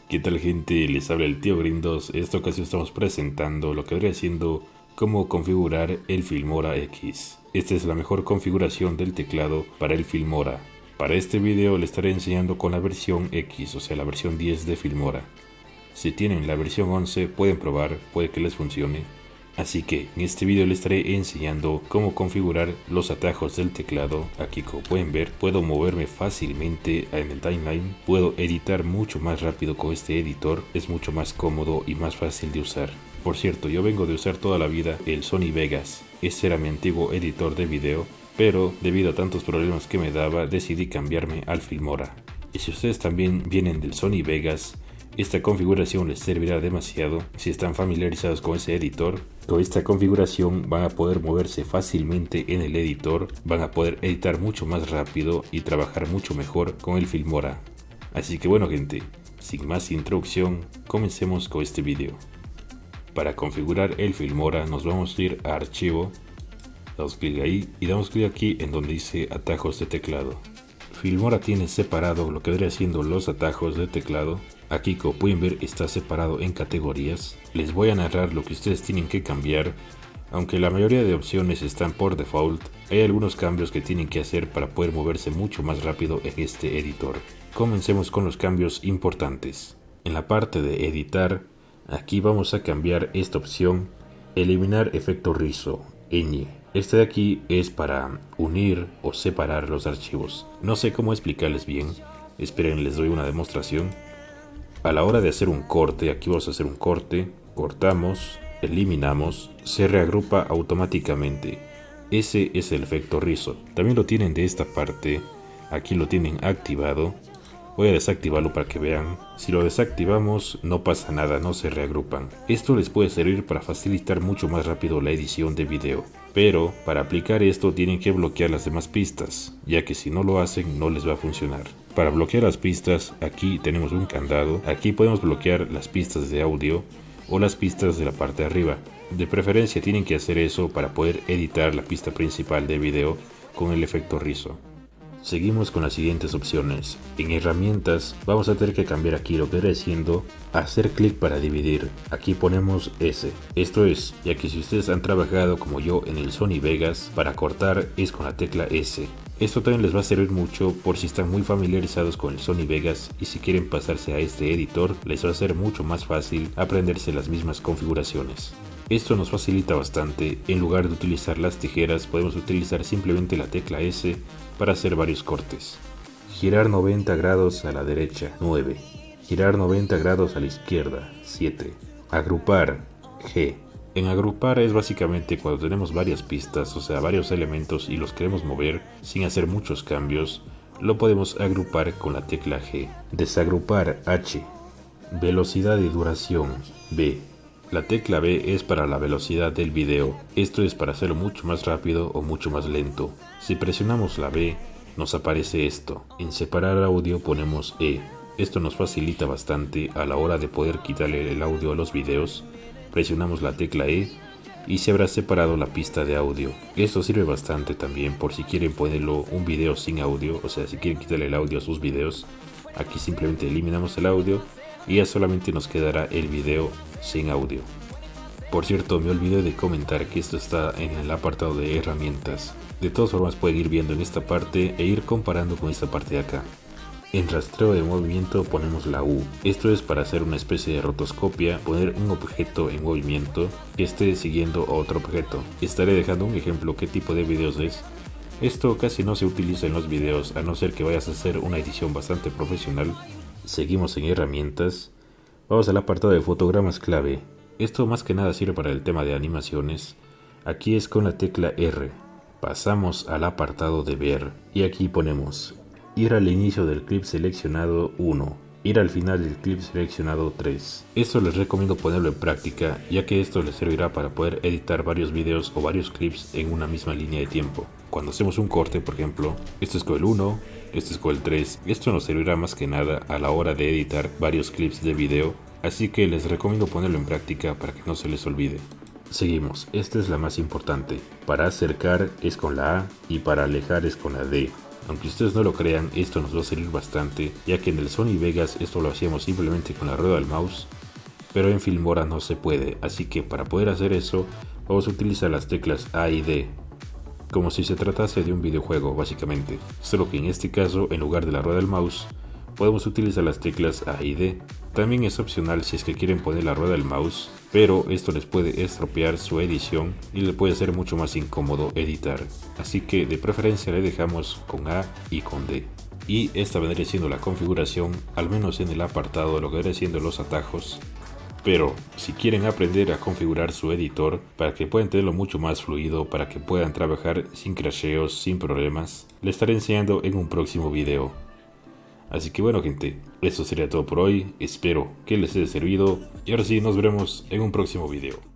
¿Qué tal, gente? Les habla el tío Grindos. En esta ocasión estamos presentando lo que vendría siendo cómo configurar el Filmora X. Esta es la mejor configuración del teclado para el Filmora. Para este video le estaré enseñando con la versión X, o sea la versión 10 de Filmora. Si tienen la versión 11 pueden probar, puede que les funcione. Así que en este video les estaré enseñando cómo configurar los atajos del teclado. Aquí, como pueden ver, puedo moverme fácilmente en el timeline, puedo editar mucho más rápido con este editor, es mucho más cómodo y más fácil de usar. Por cierto, yo vengo de usar toda la vida el Sony Vegas, ese era mi antiguo editor de video, pero debido a tantos problemas que me daba decidí cambiarme al Filmora. Y si ustedes también vienen del Sony Vegas, esta configuración les servirá demasiado si están familiarizados con ese editor. Con esta configuración van a poder moverse fácilmente en el editor, van a poder editar mucho más rápido y trabajar mucho mejor con el Filmora. Así que bueno, gente, sin más introducción, comencemos con este video. Para configurar el Filmora nos vamos a ir a Archivo, damos clic ahí y damos clic aquí en donde dice Atajos de teclado. Filmora tiene separado lo que vendría siendo los atajos de teclado. Aquí, como pueden ver, está separado en categorías. Les voy a narrar lo que ustedes tienen que cambiar. Aunque la mayoría de opciones están por default, hay algunos cambios que tienen que hacer para poder moverse mucho más rápido en este editor. Comencemos con los cambios importantes. En la parte de editar, aquí vamos a cambiar esta opción, eliminar efecto rizo, ñ. Este de aquí es para unir o separar los archivos. No sé cómo explicarles bien, esperen, les doy una demostración. A la hora de hacer un corte, aquí vamos a hacer un corte, cortamos, eliminamos, se reagrupa automáticamente. Ese es el efecto rizo. También lo tienen de esta parte, aquí lo tienen activado. Voy a desactivarlo para que vean. Si lo desactivamos no pasa nada, no se reagrupan. Esto les puede servir para facilitar mucho más rápido la edición de video. Pero para aplicar esto tienen que bloquear las demás pistas, ya que si no lo hacen no les va a funcionar. Para bloquear las pistas, aquí tenemos un candado. Aquí podemos bloquear las pistas de audio o las pistas de la parte de arriba. De preferencia tienen que hacer eso para poder editar la pista principal de video con el efecto rizo. Seguimos con las siguientes opciones. En herramientas vamos a tener que cambiar aquí lo que viene siendo hacer clic para dividir. Aquí ponemos S. Esto es, ya que si ustedes han trabajado como yo en el Sony Vegas, para cortar es con la tecla S. Esto también les va a servir mucho por si están muy familiarizados con el Sony Vegas y si quieren pasarse a este editor, les va a ser mucho más fácil aprenderse las mismas configuraciones. Esto nos facilita bastante. En lugar de utilizar las tijeras, podemos utilizar simplemente la tecla S para hacer varios cortes. Girar 90 grados a la derecha, 9. Girar 90 grados a la izquierda, 7. Agrupar, G. En agrupar es básicamente cuando tenemos varias pistas, o sea varios elementos y los queremos mover sin hacer muchos cambios, lo podemos agrupar con la tecla G. Desagrupar, H. Velocidad y duración, B. La tecla B es para la velocidad del video, esto es para hacerlo mucho más rápido o mucho más lento. Si presionamos la B, nos aparece esto. En separar audio ponemos E. Esto nos facilita bastante a la hora de poder quitarle el audio a los videos. Presionamos la tecla E y se habrá separado la pista de audio. Esto sirve bastante también por si quieren ponerlo un video sin audio, o sea si quieren quitarle el audio a sus videos. Aquí simplemente eliminamos el audio y ya solamente nos quedará el video sin audio. Por cierto, me olvidé de comentar que esto está en el apartado de herramientas. De todas formas pueden ir viendo en esta parte e ir comparando con esta parte de acá. En rastreo de movimiento ponemos la U. Esto es para hacer una especie de rotoscopia, poner un objeto en movimiento que esté siguiendo a otro objeto. Estaré dejando un ejemplo qué tipo de videos es. Esto casi no se utiliza en los videos a no ser que vayas a hacer una edición bastante profesional. Seguimos en herramientas. Vamos al apartado de fotogramas clave. Esto más que nada sirve para el tema de animaciones. Aquí es con la tecla R. Pasamos al apartado de ver y aquí ponemos ir al inicio del clip seleccionado 1, ir al final del clip seleccionado 3. Esto les recomiendo ponerlo en práctica, ya que esto les servirá para poder editar varios videos o varios clips en una misma línea de tiempo. Cuando hacemos un corte, por ejemplo, esto es con el 1, esto es con el 3, esto nos servirá más que nada a la hora de editar varios clips de video, así que les recomiendo ponerlo en práctica para que no se les olvide. Seguimos, esta es la más importante. Para acercar es con la A y para alejar es con la D. Aunque ustedes no lo crean, esto nos va a servir bastante, ya que en el Sony Vegas esto lo hacíamos simplemente con la rueda del mouse, pero en Filmora no se puede, así que para poder hacer eso vamos a utilizar las teclas A y D, como si se tratase de un videojuego básicamente, solo que en este caso en lugar de la rueda del mouse podemos utilizar las teclas A y D. También es opcional si es que quieren poner la rueda del mouse, pero esto les puede estropear su edición y le puede ser mucho más incómodo editar, así que de preferencia le dejamos con A y con D. Y esta vendría siendo la configuración, al menos en el apartado de lo que vendría siendo los atajos. Pero si quieren aprender a configurar su editor para que puedan tenerlo mucho más fluido, para que puedan trabajar sin crasheos, sin problemas, les estaré enseñando en un próximo video. Así que bueno gente, eso sería todo por hoy, espero que les haya servido y ahora sí nos veremos en un próximo video.